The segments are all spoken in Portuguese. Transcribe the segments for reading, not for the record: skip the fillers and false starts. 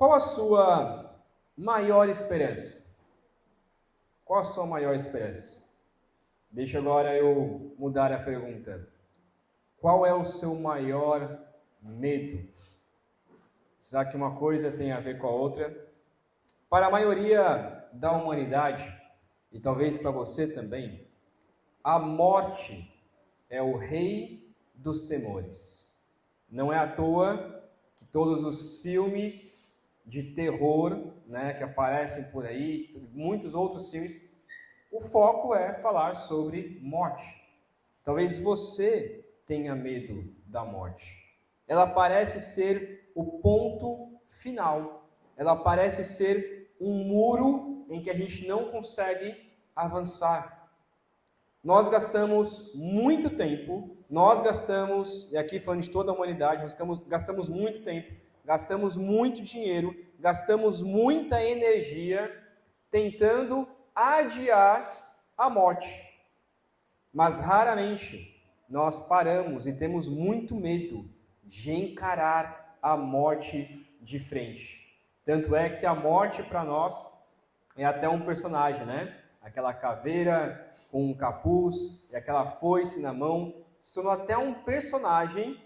Qual a sua maior esperança? Qual a sua maior esperança? Deixa agora eu mudar a pergunta. Qual é o seu maior medo? Será que uma coisa tem a ver com a outra? Para a maioria da humanidade, e talvez para você também, a morte é o rei dos temores. Não é à toa que todos os filmes de terror, que aparecem por aí, muitos outros filmes, o foco é falar sobre morte. Talvez você tenha medo da morte. Ela parece ser o ponto final. Ela parece ser um muro em que a gente não consegue avançar. Nós gastamos muito tempo, e aqui falando de toda a humanidade, gastamos muito tempo, gastamos muito dinheiro, gastamos muita energia tentando adiar a morte. Mas raramente nós paramos e temos muito medo de encarar a morte de frente. Tanto é que a morte para nós é até um personagem, Aquela caveira com um capuz e aquela foice na mão, se tornou até um personagem,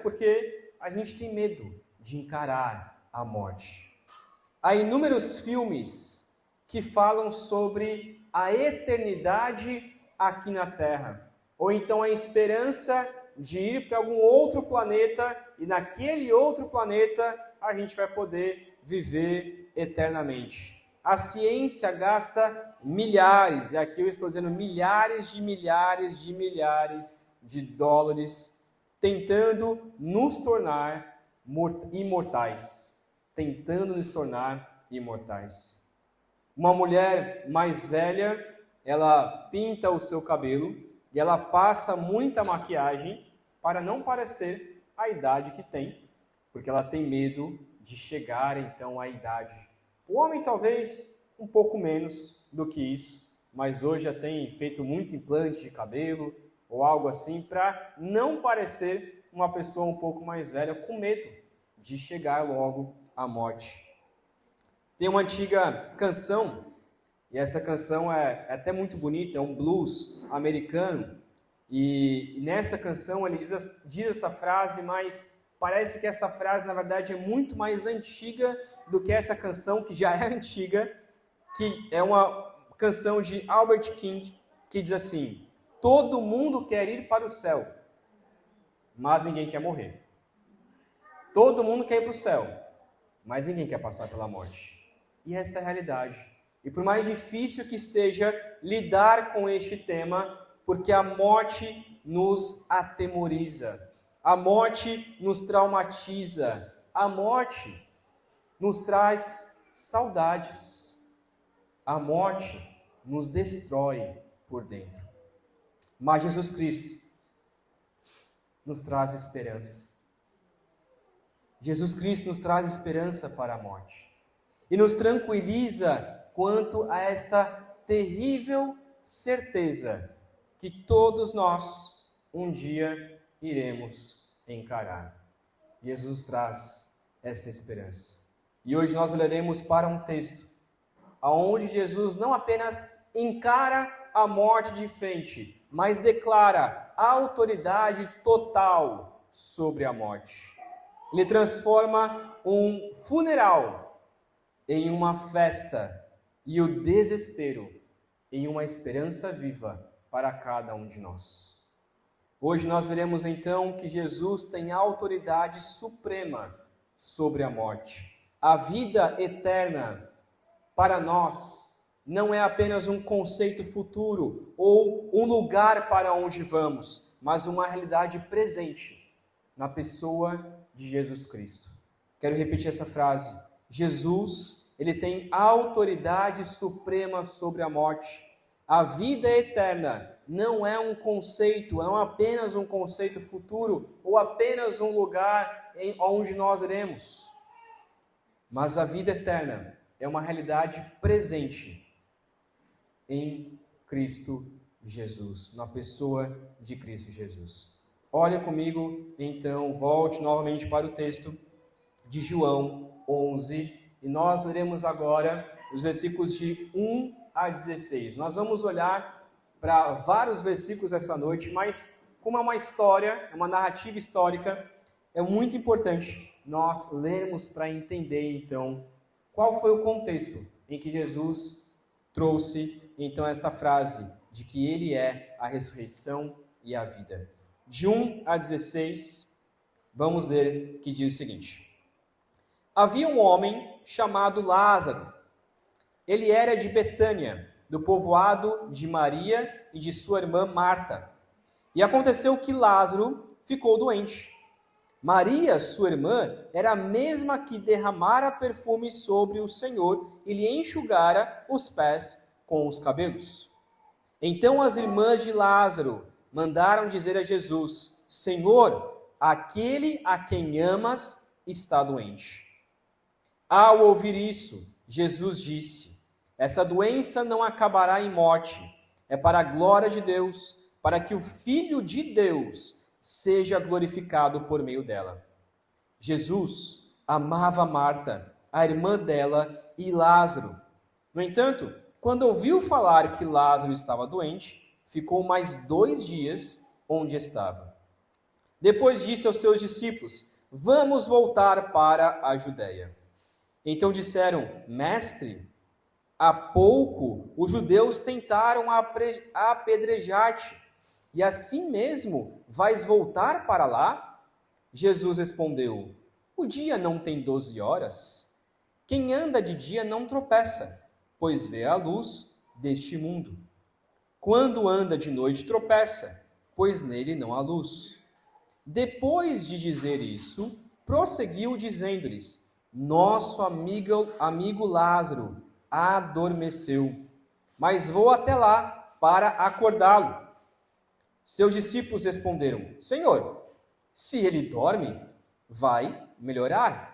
Porque a gente tem medo de encarar a morte. Há inúmeros filmes que falam sobre a eternidade aqui na Terra, ou então a esperança de ir para algum outro planeta e naquele outro planeta a gente vai poder viver eternamente. A ciência gasta milhares, e aqui eu estou dizendo milhares de dólares tentando nos tornar imortais. Uma mulher mais velha, ela pinta o seu cabelo e ela passa muita maquiagem para não parecer a idade que tem, porque ela tem medo de chegar então à idade. O homem talvez um pouco menos do que isso, mas hoje já tem feito muito implante de cabelo ou algo assim para não parecer uma pessoa um pouco mais velha com medo de chegar logo à morte. Tem uma antiga canção, e essa canção é até muito bonita, é um blues americano, e nesta canção ele diz essa frase, mas parece que esta frase na verdade é muito mais antiga do que essa canção, que já é antiga, que é uma canção de Albert King, que diz assim: todo mundo quer ir para o céu, mas ninguém quer morrer. Todo mundo quer ir para o céu, mas ninguém quer passar pela morte. E essa é a realidade. E por mais difícil que seja lidar com este tema, porque a morte nos atemoriza, a morte nos traumatiza, a morte nos traz saudades, a morte nos destrói por dentro. Mas Jesus Cristo nos traz esperança. Jesus Cristo nos traz esperança para a morte e nos tranquiliza quanto a esta terrível certeza que todos nós um dia iremos encarar. Jesus traz essa esperança. E hoje nós olharemos para um texto onde Jesus não apenas encara a morte de frente, mas declara autoridade total sobre a morte. Ele transforma um funeral em uma festa e o desespero em uma esperança viva para cada um de nós. Hoje nós veremos então que Jesus tem autoridade suprema sobre a morte. A vida eterna para nós não é apenas um conceito futuro ou um lugar para onde vamos, mas uma realidade presente na pessoa de Jesus Cristo. Quero repetir essa frase. Jesus, ele tem autoridade suprema sobre a morte. A vida eterna não é um conceito, não é apenas um conceito futuro ou apenas um lugar onde nós iremos. Mas a vida eterna é uma realidade presente em Cristo Jesus, na pessoa de Cristo Jesus. Olha comigo, então, volte novamente para o texto de João, 11, e nós leremos agora os versículos de 1 a 16. Nós vamos olhar para vários versículos essa noite, mas como é uma história, é uma narrativa histórica, é muito importante nós lermos para entender, então, qual foi o contexto em que Jesus trouxe, então, esta frase de que Ele é a ressurreição e a vida. De 1 a 16, vamos ler que diz o seguinte. Havia um homem chamado Lázaro. Ele era de Betânia, do povoado de Maria e de sua irmã Marta. E aconteceu que Lázaro ficou doente. Maria, sua irmã, era a mesma que derramara perfume sobre o Senhor e lhe enxugara os pés com os cabelos. Então as irmãs de Lázaro mandaram dizer a Jesus: Senhor, aquele a quem amas está doente. Ao ouvir isso, Jesus disse: essa doença não acabará em morte, é para a glória de Deus, para que o Filho de Deus seja glorificado por meio dela. Jesus amava Marta, a irmã dela, e Lázaro. No entanto, quando ouviu falar que Lázaro estava doente, ficou mais 2 dias onde estava. Depois disse aos seus discípulos: vamos voltar para a Judéia. Então disseram: Mestre, há pouco os judeus tentaram apedrejar-te, e assim mesmo vais voltar para lá? Jesus respondeu: o dia não tem 12 horas? Quem anda de dia não tropeça, pois vê a luz deste mundo. Quando anda de noite tropeça, pois nele não há luz. Depois de dizer isso, prosseguiu dizendo-lhes: nosso amigo Lázaro adormeceu, mas vou até lá para acordá-lo. Seus discípulos responderam: Senhor, se ele dorme, vai melhorar.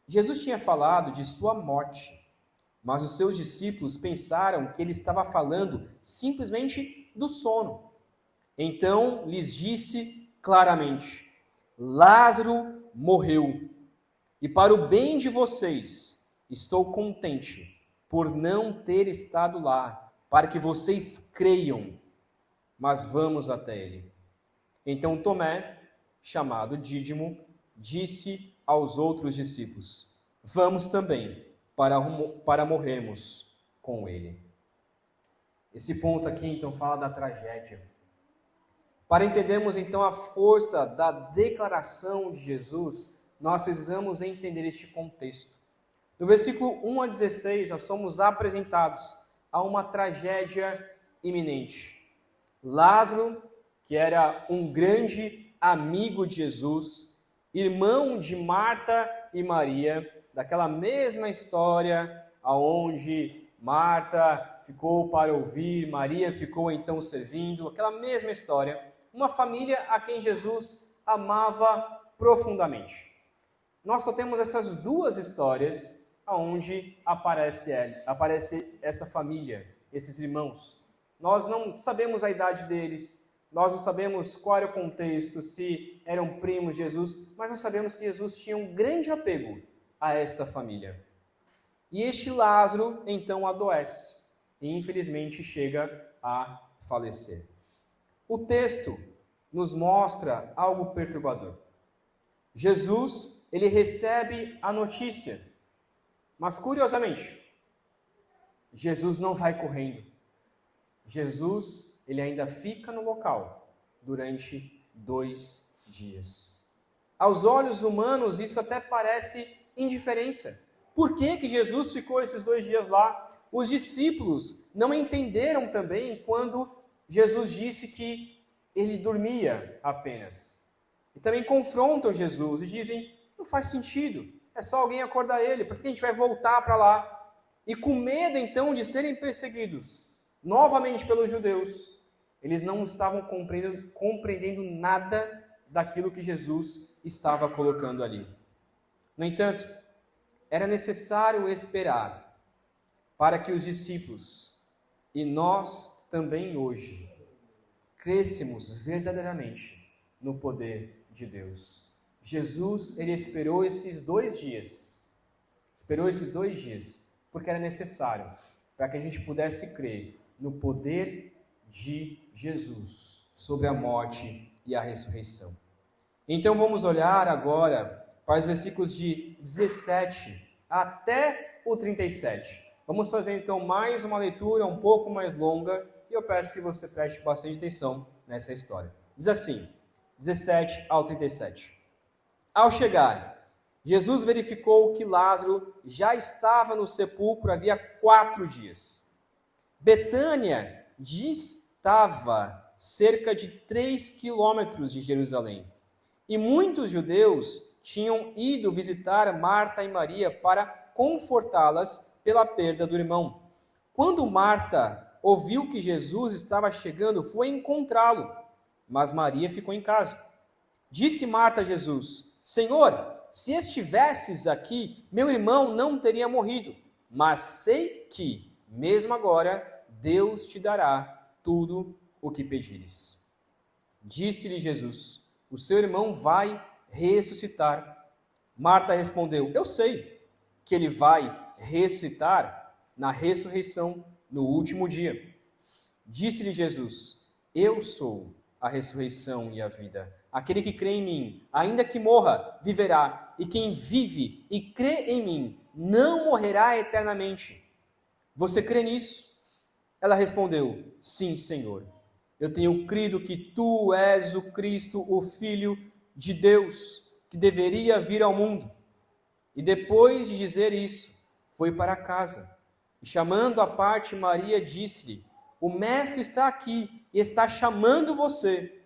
Jesus tinha falado de sua morte, mas os seus discípulos pensaram que ele estava falando simplesmente do sono. Então lhes disse claramente: Lázaro morreu, e para o bem de vocês estou contente por não ter estado lá, para que vocês creiam, mas vamos até ele. Então Tomé, chamado Dídimo, disse aos outros discípulos: vamos também para morrermos com ele. Esse ponto aqui então fala da tragédia. Para entendermos então a força da declaração de Jesus, nós precisamos entender este contexto. No versículo 1 a 16, nós somos apresentados a uma tragédia iminente. Lázaro, que era um grande amigo de Jesus, irmão de Marta e Maria, daquela mesma história aonde Marta ficou para ouvir, Maria ficou então servindo, aquela mesma história, uma família a quem Jesus amava profundamente. Nós só temos essas 2 histórias onde aparece essa família, esses irmãos. Nós não sabemos a idade deles, nós não sabemos qual era o contexto, se eram primos de Jesus, mas nós sabemos que Jesus tinha um grande apego a esta família. E este Lázaro, então, adoece e, infelizmente, chega a falecer. O texto nos mostra algo perturbador. Jesus, ele recebe a notícia, mas, curiosamente, Jesus não vai correndo. Jesus, ele ainda fica no local durante 2 dias. Aos olhos humanos, isso até parece indiferença. Por que Jesus ficou esses 2 dias lá? Os discípulos não entenderam também quando Jesus disse que ele dormia apenas. E também confrontam Jesus e dizem: não faz sentido, é só alguém acordar ele, por que a gente vai voltar para lá? E com medo então de serem perseguidos novamente pelos judeus, eles não estavam compreendendo nada daquilo que Jesus estava colocando ali. No entanto, era necessário esperar para que os discípulos, e nós também hoje, crescemos verdadeiramente no poder de Deus. Jesus, ele esperou esses 2 dias Esperou esses 2 dias, porque era necessário para que a gente pudesse crer no poder de Jesus sobre a morte e a ressurreição. Então vamos olhar agora para os versículos de 17 até o 37. Vamos fazer então mais uma leitura um pouco mais longa e eu peço que você preste bastante atenção nessa história. Diz assim, 17 ao 37. Ao chegar, Jesus verificou que Lázaro já estava no sepulcro havia 4 dias. Betânia distava cerca de 3 quilômetros de Jerusalém. E muitos judeus tinham ido visitar Marta e Maria para confortá-las pela perda do irmão. Quando Marta ouviu que Jesus estava chegando, foi encontrá-lo, mas Maria ficou em casa. Disse Marta a Jesus: Senhor, se estivesses aqui, meu irmão não teria morrido, mas sei que, mesmo agora, Deus te dará tudo o que pedires. Disse-lhe Jesus: o seu irmão vai ressuscitar. Marta respondeu: eu sei que ele vai ressuscitar na ressurreição no último dia. Disse-lhe Jesus: eu sou a ressurreição e a vida. Aquele que crê em mim, ainda que morra, viverá, e quem vive e crê em mim não morrerá eternamente. Você crê nisso? Ela respondeu: sim, Senhor. Eu tenho crido que tu és o Cristo, o Filho de Deus, que deveria vir ao mundo. E depois de dizer isso, foi para casa. E chamando à parte Maria, disse-lhe: o mestre está aqui e está chamando você.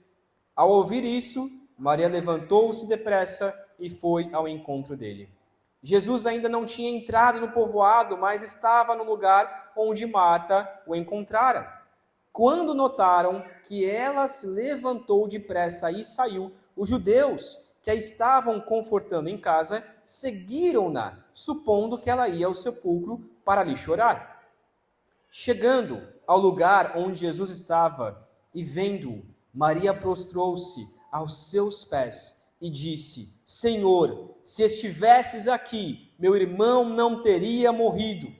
Ao ouvir isso, Maria levantou-se depressa e foi ao encontro dele. Jesus ainda não tinha entrado no povoado, mas estava no lugar onde Marta o encontrara. Quando notaram que ela se levantou depressa e saiu, os judeus que a estavam confortando em casa seguiram-na, supondo que ela ia ao sepulcro para ali chorar. Chegando ao lugar onde Jesus estava e vendo-o, Maria prostrou-se aos seus pés e disse: Senhor, se estivesses aqui, meu irmão não teria morrido.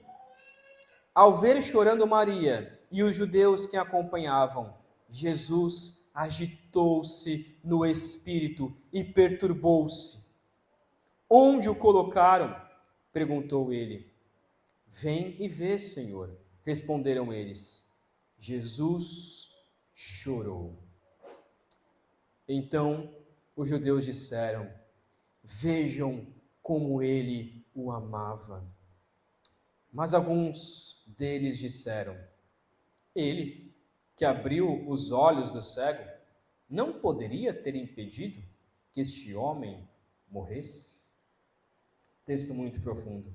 Ao ver chorando Maria e os judeus que a acompanhavam, Jesus agitou-se no espírito e perturbou-se. Onde o colocaram? Perguntou ele. Vem e vê, Senhor, responderam eles. Jesus chorou. Então os judeus disseram: vejam como ele o amava. Mas alguns deles disseram: ele, que abriu os olhos do cego, não poderia ter impedido que este homem morresse? Texto muito profundo.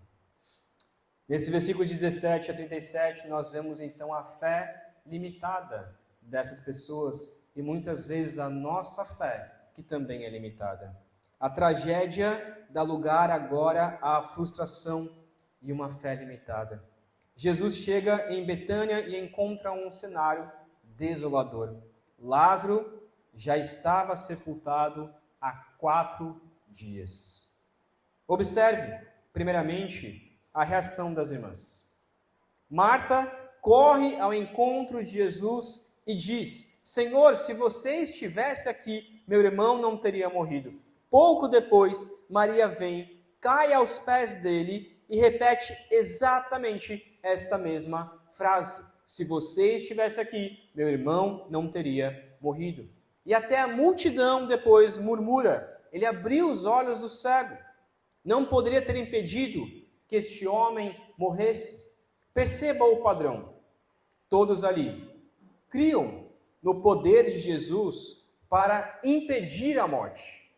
Nesse versículo 17 a 37, nós vemos então a fé limitada dessas pessoas e muitas vezes a nossa fé, que também é limitada. A tragédia dá lugar agora à frustração e uma fé limitada. Jesus chega em Betânia e encontra um cenário desolador. Lázaro já estava sepultado há 4 dias. Observe, primeiramente, a reação das irmãs. Marta corre ao encontro de Jesus e diz: Senhor, se você estivesse aqui, meu irmão não teria morrido. Pouco depois, Maria vem, cai aos pés dele e repete exatamente esta mesma frase. Se você estivesse aqui, meu irmão não teria morrido. E até a multidão depois murmura: ele abriu os olhos do cego. Não poderia ter impedido que este homem morresse. Perceba o padrão. Todos ali criam no poder de Jesus para impedir a morte.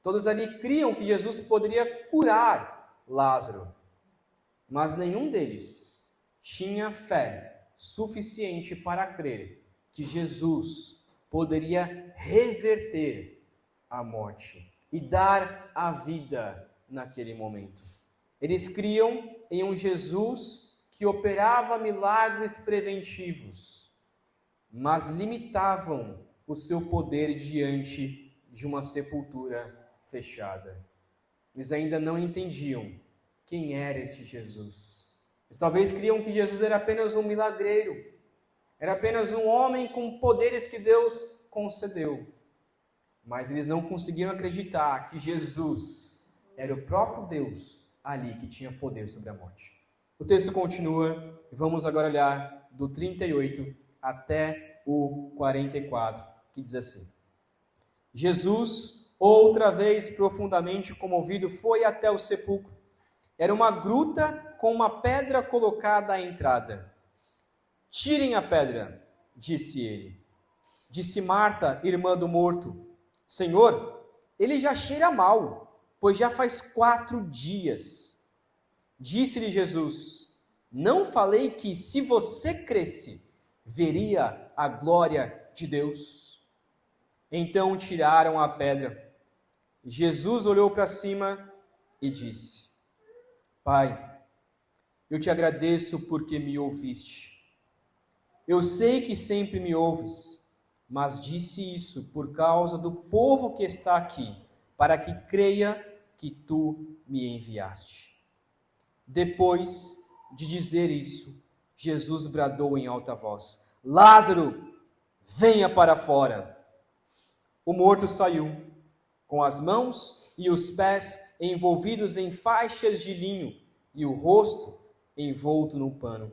Todos ali criam que Jesus poderia curar Lázaro. Mas nenhum deles tinha fé suficiente para crer que Jesus poderia reverter a morte e dar a vida naquele momento. Eles criam em um Jesus que operava milagres preventivos, mas limitavam o seu poder diante de uma sepultura fechada. Eles ainda não entendiam quem era este Jesus. Eles talvez criam que Jesus era apenas um milagreiro, era apenas um homem com poderes que Deus concedeu. Mas eles não conseguiram acreditar que Jesus era o próprio Deus ali que tinha poder sobre a morte. O texto continua e vamos agora olhar do 38 até o 44, que diz assim: Jesus, outra vez profundamente comovido, foi até o sepulcro. Era uma gruta com uma pedra colocada à entrada. Tirem a pedra, disse ele. Disse Marta, irmã do morto: Senhor, ele já cheira mal, pois já faz 4 dias. Disse-lhe Jesus: não falei que, se você cresce, veria a glória de Deus? Então tiraram a pedra. Jesus olhou para cima e disse: Pai, eu te agradeço porque me ouviste. Eu sei que sempre me ouves, mas disse isso por causa do povo que está aqui, para que creia que tu me enviaste. Depois de dizer isso, Jesus bradou em alta voz: Lázaro, venha para fora. O morto saiu, com as mãos e os pés envolvidos em faixas de linho e o rosto envolto num pano.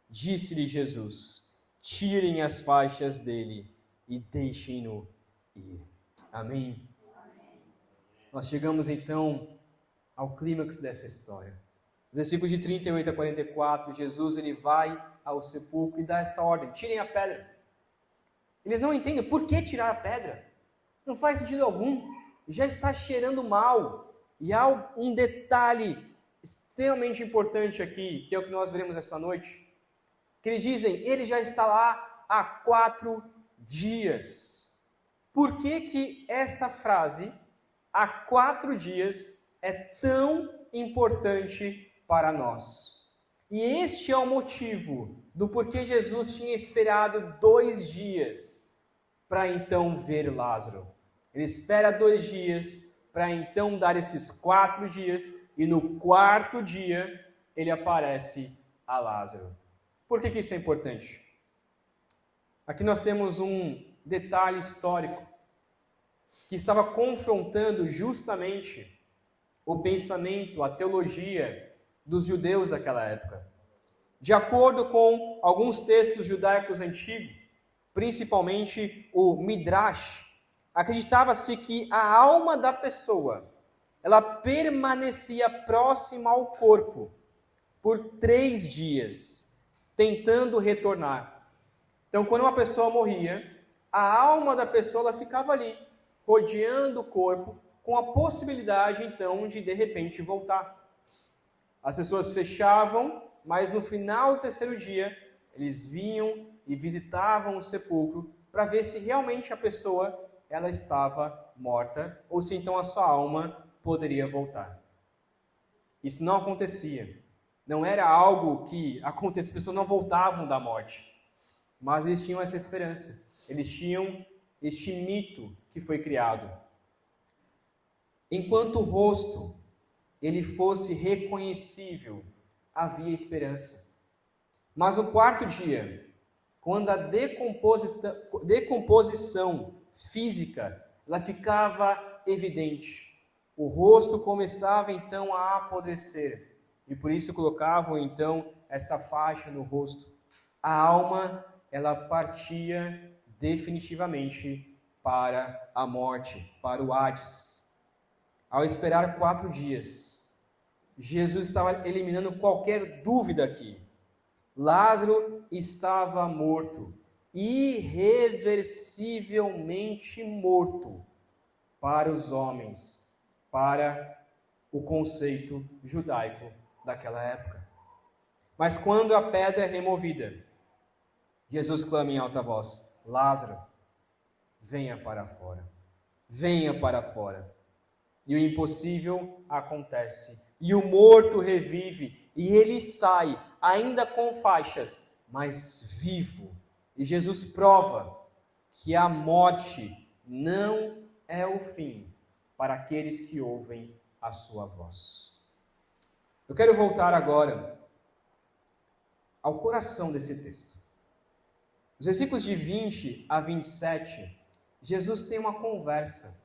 Disse-lhe Jesus: tirem as faixas dele e deixem-no ir. Amém? Nós chegamos então ao clímax dessa história. Versículos de 38 a 44, Jesus ele vai ao sepulcro e dá esta ordem: tirem a pedra. Eles não entendem por que tirar a pedra. Não faz sentido algum. Já está cheirando mal. E há um detalhe extremamente importante aqui, que é o que nós veremos essa noite, que eles dizem: ele já está lá há 4 dias. Por que esta frase, há 4 dias, é tão importante para nós? E este é o motivo do porquê Jesus tinha esperado 2 dias para então ver Lázaro. Ele espera 2 dias para então dar esses 4 dias, e no 4º dia ele aparece a Lázaro. Por que isso é importante? Aqui nós temos um detalhe histórico que estava confrontando justamente o pensamento, a teologia dos judeus daquela época. De acordo com alguns textos judaicos antigos, principalmente o Midrash, acreditava-se que a alma da pessoa, ela permanecia próxima ao corpo por 3 dias, tentando retornar. Então, quando uma pessoa morria, a alma da pessoa ela ficava ali, rodeando o corpo, com a possibilidade, então, de repente voltar. As pessoas fechavam, mas no final do 3º dia, eles vinham e visitavam o sepulcro para ver se realmente a pessoa ela estava morta, ou se então a sua alma poderia voltar. Isso não acontecia. Não era algo que acontecia, as pessoas não voltavam da morte. Mas eles tinham essa esperança. Eles tinham este mito que foi criado. Enquanto o rosto ele fosse reconhecível, havia esperança. Mas no 4º dia, quando a decomposição física ela ficava evidente, o rosto começava então a apodrecer, e por isso colocavam então esta faixa no rosto. A alma ela partia definitivamente para a morte, para o Hades. Ao esperar 4 dias, Jesus estava eliminando qualquer dúvida aqui. Lázaro estava morto, irreversivelmente morto para os homens, para o conceito judaico daquela época. Mas quando a pedra é removida, Jesus clama em alta voz: Lázaro, venha para fora. Venha para fora. E o impossível acontece. E o morto revive. E ele sai, ainda com faixas, mas vivo. E Jesus prova que a morte não é o fim para aqueles que ouvem a sua voz. Eu quero voltar agora ao coração desse texto. Os versículos de 20 a 27, Jesus tem uma conversa.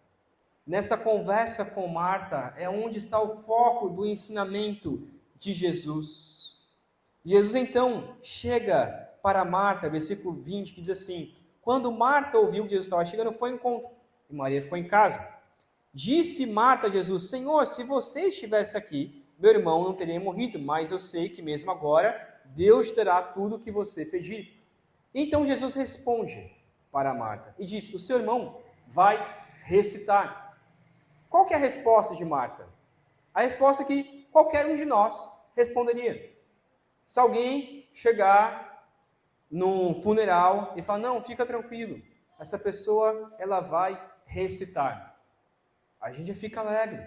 Nesta conversa com Marta é onde está o foco do ensinamento de Jesus. Jesus então chega para Marta, versículo 20, que diz assim: quando Marta ouviu que Jesus estava chegando, foi ao encontro, e Maria ficou em casa. Disse Marta a Jesus: Senhor, se você estivesse aqui, meu irmão não teria morrido, mas eu sei que mesmo agora Deus te dará tudo o que você pedir. Então Jesus responde para Marta e diz: o seu irmão vai ressuscitar. Qual que é a resposta de Marta? A resposta que qualquer um de nós responderia. Se alguém chegar num funeral e falar: não, fica tranquilo, essa pessoa ela vai ressuscitar, a gente já fica alegre,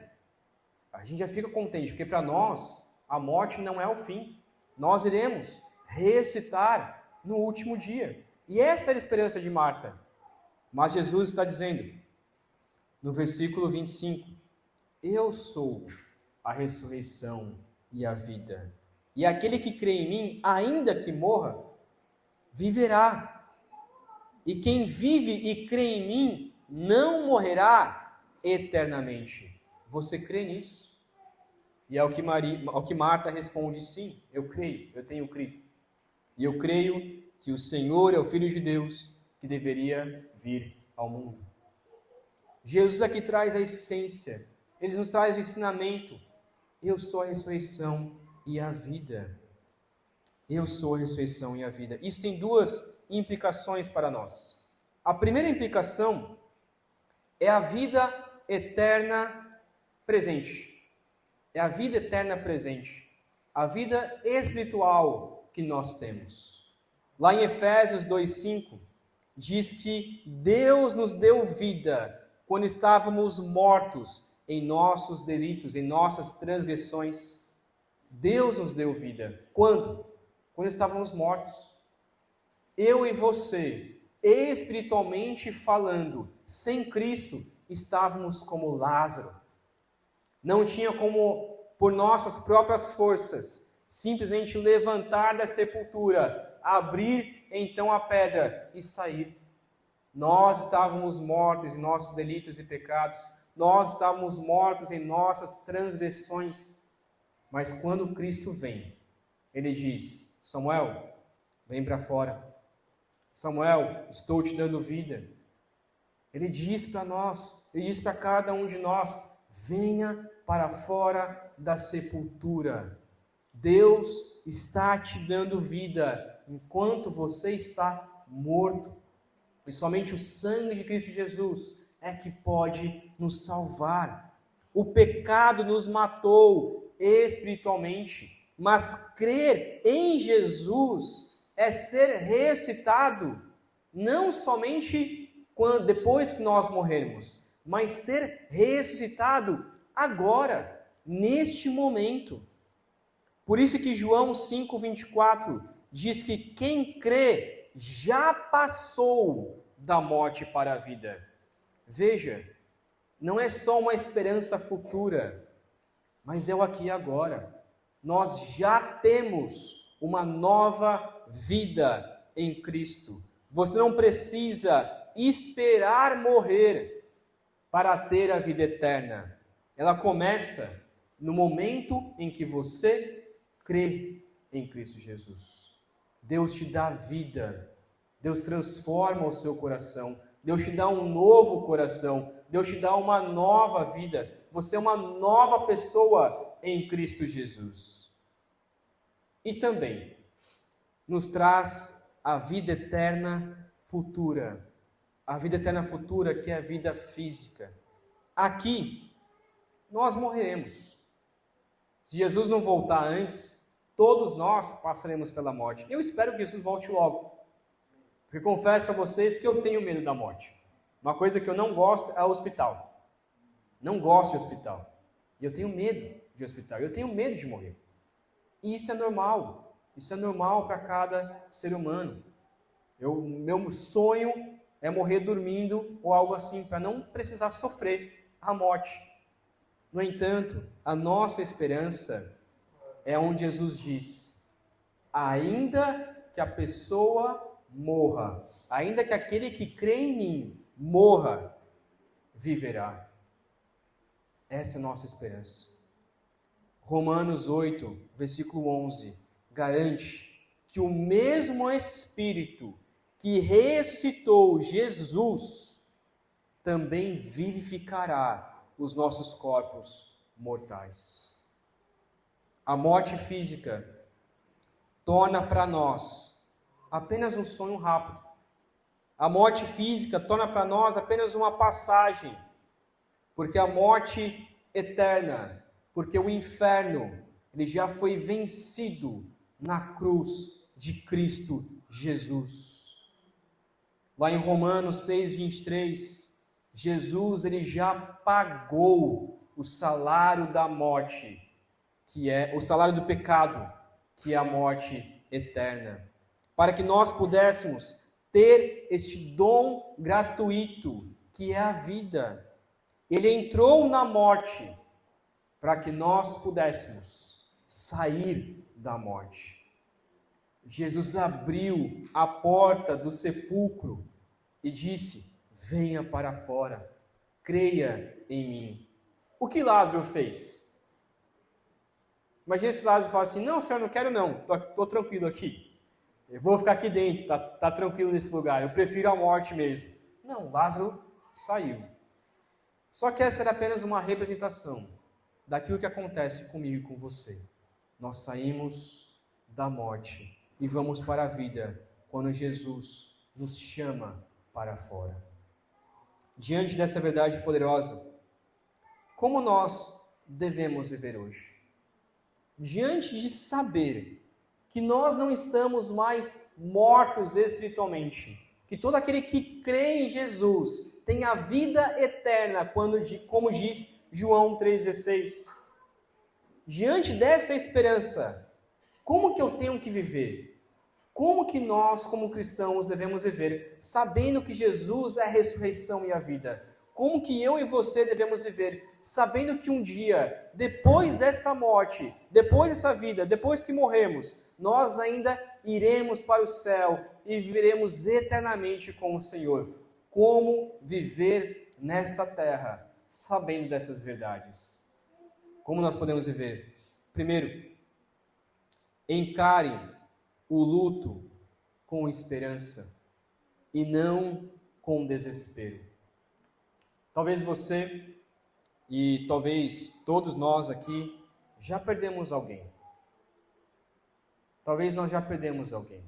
a gente já fica contente, porque para nós a morte não é o fim. Nós iremos ressuscitar no último dia. E essa era a esperança de Marta. Mas Jesus está dizendo, no versículo 25, eu sou a ressurreição e a vida. E aquele que crê em mim, ainda que morra, viverá. E quem vive e crê em mim, não morrerá eternamente. Você crê nisso? E ao que Marta responde: sim, eu creio, eu tenho crido. E eu creio que o Senhor é o Filho de Deus que deveria vir ao mundo. Jesus aqui traz a essência, ele nos traz o ensinamento. Eu sou a ressurreição e a vida. Eu sou a ressurreição e a vida. Isso tem duas implicações para nós. A primeira implicação é a vida eterna presente. É a vida eterna presente. A vida espiritual que nós temos. Lá em Efésios 2:5, diz que Deus nos deu vida quando estávamos mortos em nossos delitos, em nossas transgressões. Deus nos deu vida. Quando? Quando estávamos mortos. Eu e você, espiritualmente falando, sem Cristo, estávamos como Lázaro. Não tinha como, por nossas próprias forças, simplesmente levantar da sepultura, abrir então a pedra e sair. Nós estávamos mortos em nossos delitos e pecados, nós estávamos mortos em nossas transgressões. Mas quando Cristo vem, ele diz: Samuel, vem para fora. Samuel, estou te dando vida. Ele diz para nós, ele diz para cada um de nós: venha para fora da sepultura. Deus está te dando vida enquanto você está morto. E somente o sangue de Cristo Jesus é que pode nos salvar. O pecado nos matou espiritualmente, mas crer em Jesus é ser ressuscitado, não somente depois que nós morrermos, mas ser ressuscitado agora, neste momento. Por isso que João 5,24 diz que quem crê já passou da morte para a vida. Veja, não é só uma esperança futura, mas é o aqui e agora. Nós já temos uma nova vida em Cristo. Você não precisa esperar morrer para ter a vida eterna. Ela começa no momento em que você crê em Cristo Jesus. Deus te dá vida, Deus transforma o seu coração, Deus te dá um novo coração, Deus te dá uma nova vida. Você é uma nova pessoa em Cristo Jesus. E também nos traz a vida eterna futura. A vida eterna futura, que é a vida física. Aqui, nós morreremos. Se Jesus não voltar antes, todos nós passaremos pela morte. Eu espero que Jesus volte logo. Porque confesso para vocês que eu tenho medo da morte. Uma coisa que eu não gosto é o hospital. Não gosto de hospital. E eu tenho medo de hospital. Eu tenho medo de morrer. E isso é normal. Isso é normal para cada ser humano. Meu sonho é morrer dormindo ou algo assim, para não precisar sofrer a morte. No entanto, a nossa esperança é onde Jesus diz: ainda que a pessoa morra, ainda que aquele que crê em mim morra, viverá. Essa é a nossa esperança. Romanos 8, versículo 11, garante que o mesmo Espírito que ressuscitou Jesus também vivificará os nossos corpos mortais. A morte física torna para nós apenas um sonho rápido. A morte física torna para nós apenas uma passagem, porque a morte eterna, porque o inferno, ele já foi vencido na cruz de Cristo Jesus. Lá em Romanos 6, 23, Jesus ele já pagou o salário da morte, que é o salário do pecado, que é a morte eterna, para que nós pudéssemos ter este dom gratuito, que é a vida. Ele entrou na morte para que nós pudéssemos sair da morte. Jesus abriu a porta do sepulcro e disse: venha para fora, creia em mim. O que Lázaro fez? Imagina se Lázaro fala assim: não, Senhor, não quero não, estou tranquilo aqui. Eu vou ficar aqui dentro, tá tranquilo nesse lugar, eu prefiro a morte mesmo. Não, Lázaro saiu. Só que essa era apenas uma representação daquilo que acontece comigo e com você. Nós saímos da morte e vamos para a vida quando Jesus nos chama para fora. Diante dessa verdade poderosa, como nós devemos viver hoje? Diante de saber que nós não estamos mais mortos espiritualmente, que todo aquele que crê em Jesus tem a vida eterna, como diz João 3,16. Diante dessa esperança, como que eu tenho que viver? Como que nós, como cristãos, devemos viver, sabendo que Jesus é a ressurreição e a vida? Como que eu e você devemos viver, sabendo que um dia, depois desta morte, depois dessa vida, depois que morremos, nós ainda iremos para o céu e viveremos eternamente com o Senhor? Como viver nesta terra, sabendo dessas verdades? Como nós podemos viver? Primeiro, encare o luto com esperança e não com desespero. Talvez você e talvez todos nós aqui já perdemos alguém. Talvez nós já perdemos alguém.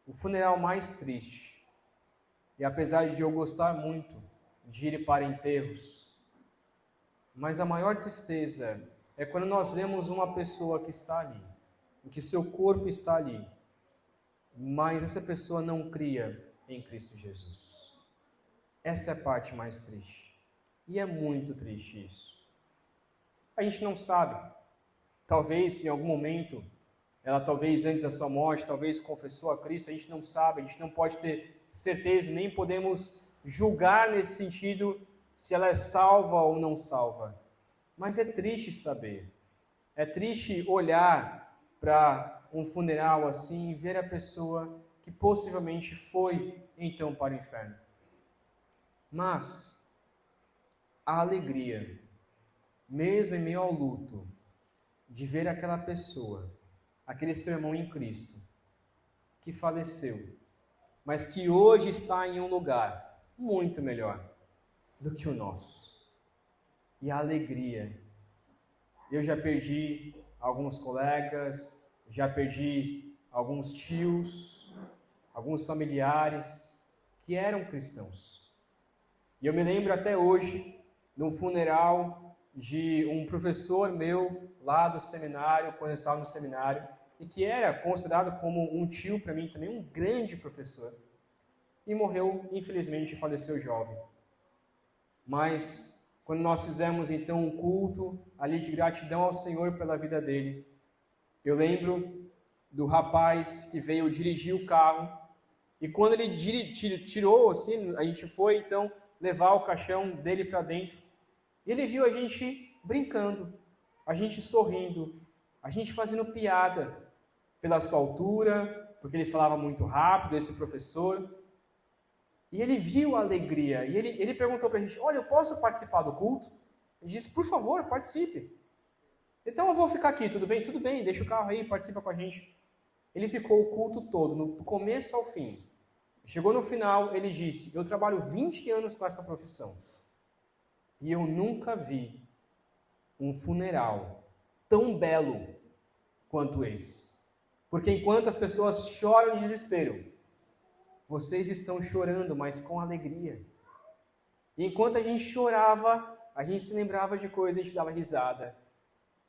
O funeral mais triste, e apesar de eu gostar muito de ir para enterros, mas a maior tristeza é quando nós vemos uma pessoa que está ali, em que seu corpo está ali, mas essa pessoa não cria em Cristo Jesus. Essa é a parte mais triste. E é muito triste isso. A gente não sabe. Talvez em algum momento, ela talvez antes da sua morte, talvez confessou a Cristo, a gente não sabe, a gente não pode ter certeza, nem podemos julgar nesse sentido se ela é salva ou não salva. Mas é triste saber. É triste olhar para um funeral assim e ver a pessoa que possivelmente foi então para o inferno. Mas a alegria, mesmo em meio ao luto, de ver aquela pessoa, aquele seu irmão em Cristo, que faleceu, mas que hoje está em um lugar muito melhor do que o nosso. E a alegria. Eu já perdi alguns colegas, já perdi alguns tios, alguns familiares que eram cristãos. E eu me lembro até hoje de um funeral de um professor meu lá do seminário, quando eu estava no seminário, e que era considerado como um tio para mim também, um grande professor. E morreu, infelizmente, faleceu jovem. Mas quando nós fizemos então um culto ali de gratidão ao Senhor pela vida dele, eu lembro do rapaz que veio dirigir o carro, e quando ele tirou, assim, a gente foi então levar o caixão dele para dentro, e ele viu a gente brincando, a gente sorrindo, a gente fazendo piada pela sua altura, porque ele falava muito rápido, esse professor. E ele viu a alegria, e ele perguntou para a gente, olha, eu posso participar do culto? Ele disse, por favor, participe. Então eu vou ficar aqui, tudo bem? Tudo bem, deixa o carro aí, participa com a gente. Ele ficou o culto todo, do começo ao fim. Chegou no final, ele disse, eu trabalho 20 anos com essa profissão. E eu nunca vi um funeral tão belo quanto esse. Porque enquanto as pessoas choram de desespero, vocês estão chorando, mas com alegria. E enquanto a gente chorava, a gente se lembrava de coisas, a gente dava risada.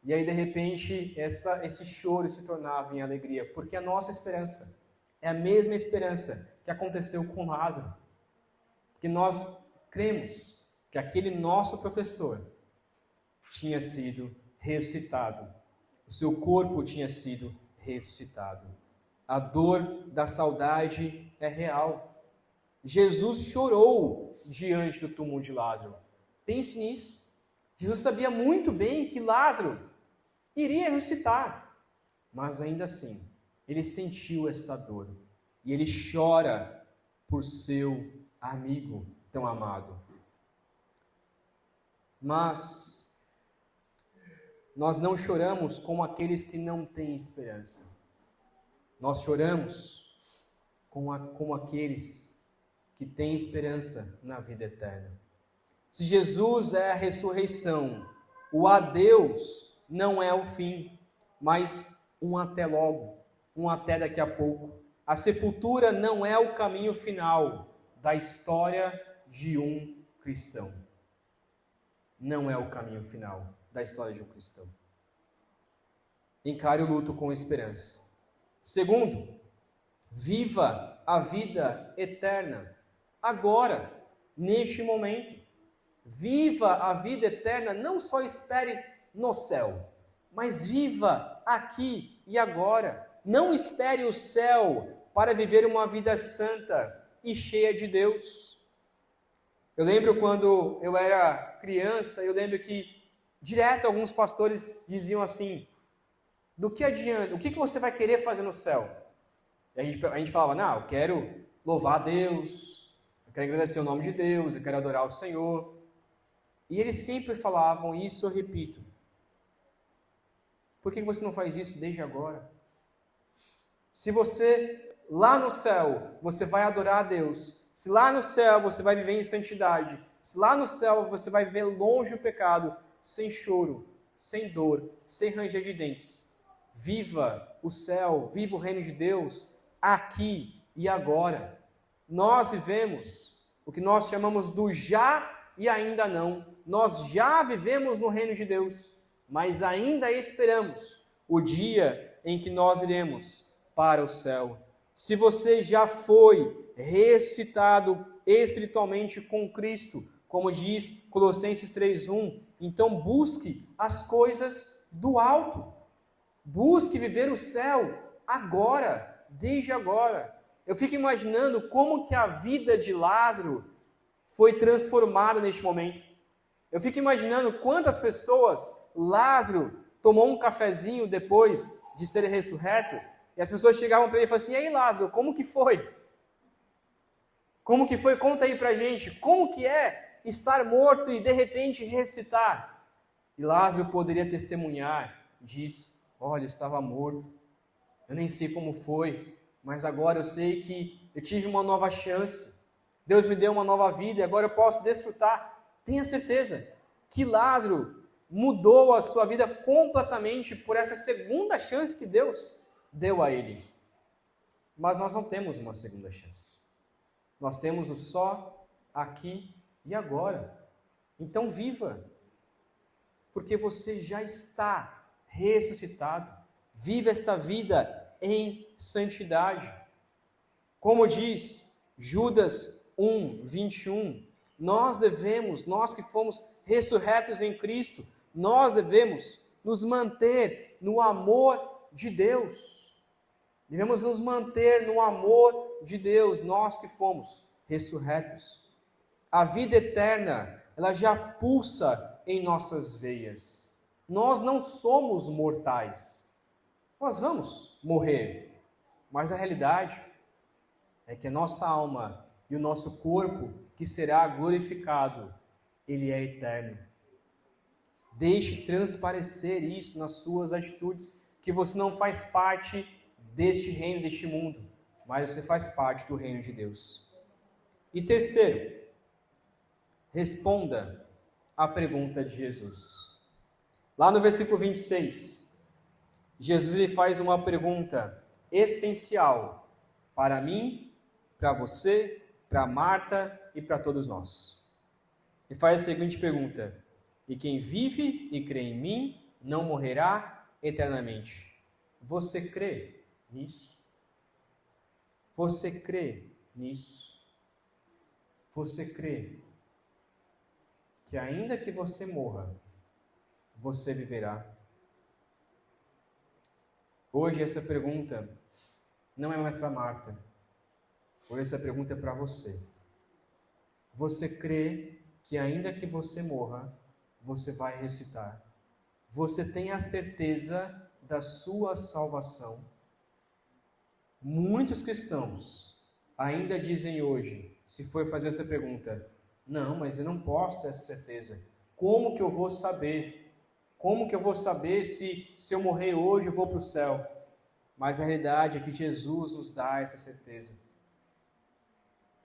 E aí, de repente, esse choro se tornava em alegria. Porque a nossa esperança é a mesma esperança que aconteceu com Lázaro. Porque nós cremos que aquele nosso professor tinha sido ressuscitado. O seu corpo tinha sido ressuscitado. A dor da saudade é real. Jesus chorou diante do túmulo de Lázaro. Pense nisso. Jesus sabia muito bem que Lázaro iria ressuscitar. Mas ainda assim, ele sentiu esta dor. E ele chora por seu amigo tão amado. Mas nós não choramos como aqueles que não têm esperança. Nós choramos como aqueles que têm esperança na vida eterna. Se Jesus é a ressurreição, o adeus não é o fim, mas um até logo, um até daqui a pouco. A sepultura não é o caminho final da história de um cristão. Não é o caminho final da história de um cristão. Encare o luto com esperança. Segundo, viva a vida eterna, agora, neste momento. Viva a vida eterna, não só espere no céu, mas viva aqui e agora. Não espere o céu para viver uma vida santa e cheia de Deus. Eu lembro quando eu era criança, eu lembro que direto alguns pastores diziam assim, do que adianta, o que você vai querer fazer no céu? E a gente falava, não, eu quero louvar a Deus, eu quero agradecer o nome de Deus, eu quero adorar o Senhor. E eles sempre falavam, e isso eu repito, por que você não faz isso desde agora? Se você, lá no céu, você vai adorar a Deus, se lá no céu você vai viver em santidade, se lá no céu você vai viver longe do pecado, sem choro, sem dor, sem ranger de dentes, viva o céu, viva o reino de Deus, aqui e agora. Nós vivemos o que nós chamamos do já e ainda não. Nós já vivemos no reino de Deus, mas ainda esperamos o dia em que nós iremos para o céu. Se você já foi ressuscitado espiritualmente com Cristo, como diz Colossenses 3:1, então busque as coisas do alto. Busque viver o céu agora, desde agora. Eu fico imaginando como que a vida de Lázaro foi transformada neste momento. Eu fico imaginando quantas pessoas Lázaro tomou um cafezinho depois de ser ressurreto, e as pessoas chegavam para ele e falavam assim, e aí Lázaro, como que foi? Como que foi? Conta aí pra gente. Como que é estar morto e de repente ressuscitar? E Lázaro poderia testemunhar disso. Olha, eu estava morto. Eu nem sei como foi, mas agora eu sei que eu tive uma nova chance. Deus me deu uma nova vida e agora eu posso desfrutar. Tenha certeza que Lázaro mudou a sua vida completamente por essa segunda chance que Deus deu a ele. Mas nós não temos uma segunda chance. Nós temos o só, aqui e agora. Então viva, porque você já está ressuscitado. Viva esta vida em santidade. Como diz Judas 1:21, nós que fomos ressurretos em Cristo, nós devemos nos manter no amor de Deus. Devemos nos manter no amor de Deus, nós que fomos ressurretos. A vida eterna, ela já pulsa em nossas veias. nós não somos mortais. Nós vamos morrer, mas a realidade é que a nossa alma e o nosso corpo, que será glorificado, ele é eterno. Deixe transparecer isso nas suas atitudes, que você não faz parte deste reino, deste mundo, mas você faz parte do reino de Deus. E terceiro, responda à pergunta de Jesus. Lá no versículo 26, Jesus lhe faz uma pergunta essencial para mim, para você, para Marta e para todos nós. Ele faz a seguinte pergunta: e quem vive e crê em mim não morrerá eternamente. Você crê nisso? Você crê nisso? Você crê que ainda que você morra, você viverá? Hoje essa pergunta não é mais para Marta. Hoje essa pergunta é para você. Você crê que ainda que você morra, você vai ressuscitar? Você tem a certeza da sua salvação? Muitos cristãos ainda dizem hoje, se for fazer essa pergunta: não, mas eu não posso ter essa certeza. Como que eu vou saber? Como que eu vou saber se eu morrer hoje eu vou para o céu? Mas a realidade é que Jesus nos dá essa certeza.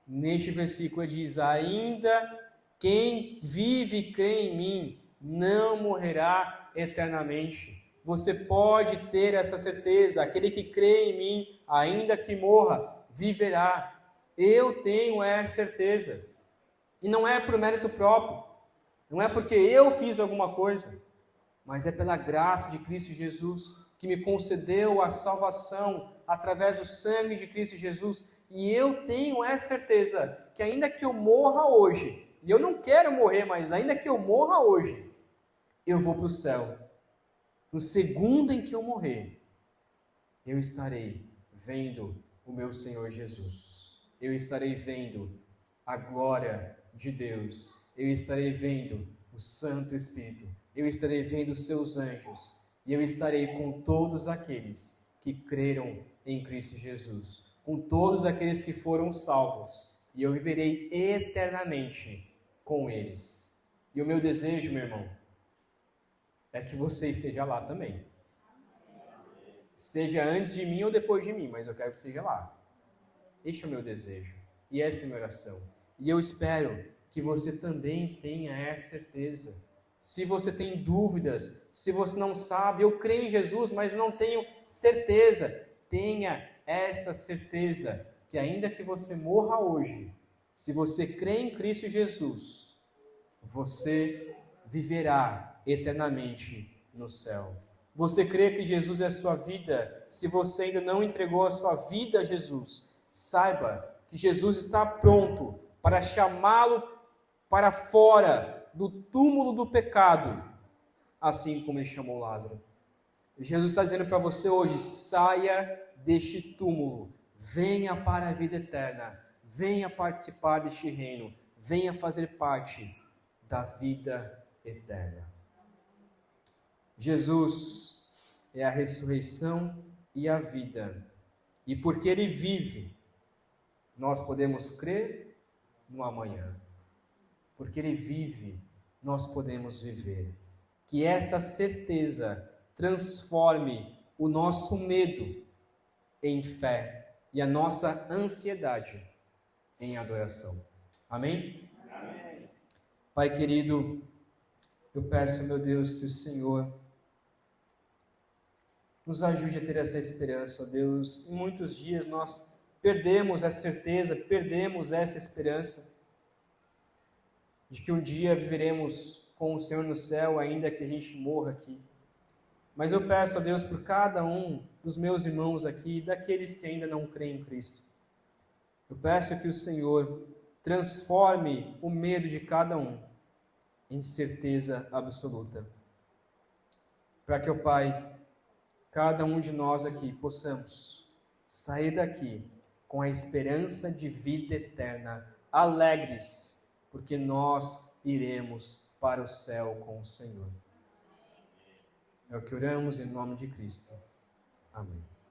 Neste versículo ele diz: ainda quem vive e crê em mim não morrerá eternamente. Você pode ter essa certeza. Aquele que crê em mim, ainda que morra, viverá. Eu tenho essa certeza. E não é por mérito próprio. Não é porque eu fiz alguma coisa. Mas é pela graça de Cristo Jesus, que me concedeu a salvação através do sangue de Cristo Jesus. E eu tenho essa certeza, que ainda que eu morra hoje, e eu não quero morrer, mas ainda que eu morra hoje, eu vou para o céu. No segundo em que eu morrer, eu estarei vendo o meu Senhor Jesus. Eu estarei vendo a glória de Deus. Eu estarei vendo o Santo Espírito. Eu estarei vendo os seus anjos. E eu estarei com todos aqueles que creram em Cristo Jesus. Com todos aqueles que foram salvos. E eu viverei eternamente com eles. E o meu desejo, meu irmão, é que você esteja lá também. Seja antes de mim ou depois de mim, mas eu quero que esteja lá. Este é o meu desejo. E esta é a minha oração. E eu espero que você também tenha essa certeza. Se você tem dúvidas, se você não sabe, eu creio em Jesus, mas não tenho certeza, tenha esta certeza, que ainda que você morra hoje, se você crê em Cristo Jesus, você viverá eternamente no céu. Você crê que Jesus é a sua vida? Se você ainda não entregou a sua vida a Jesus, saiba que Jesus está pronto para chamá-lo para fora do túmulo do pecado, assim como ele chamou Lázaro. Jesus está dizendo para você hoje: saia deste túmulo, venha para a vida eterna, venha participar deste reino, venha fazer parte da vida eterna. Jesus é a ressurreição e a vida, e porque Ele vive, nós podemos crer no amanhã. Porque Ele vive, nós podemos viver. Que esta certeza transforme o nosso medo em fé e a nossa ansiedade em adoração. Amém? Amém. Pai querido, eu peço, meu Deus, que o Senhor nos ajude a ter essa esperança, ó Deus. Em muitos dias nós perdemos essa certeza, perdemos essa esperança de que um dia viveremos com o Senhor no céu, ainda que a gente morra aqui. Mas eu peço a Deus por cada um dos meus irmãos aqui, daqueles que ainda não creem em Cristo. Eu peço que o Senhor transforme o medo de cada um em certeza absoluta. Para que, ó Pai, cada um de nós aqui possamos sair daqui com a esperança de vida eterna, alegres, porque nós iremos para o céu com o Senhor. É o que oramos em nome de Cristo.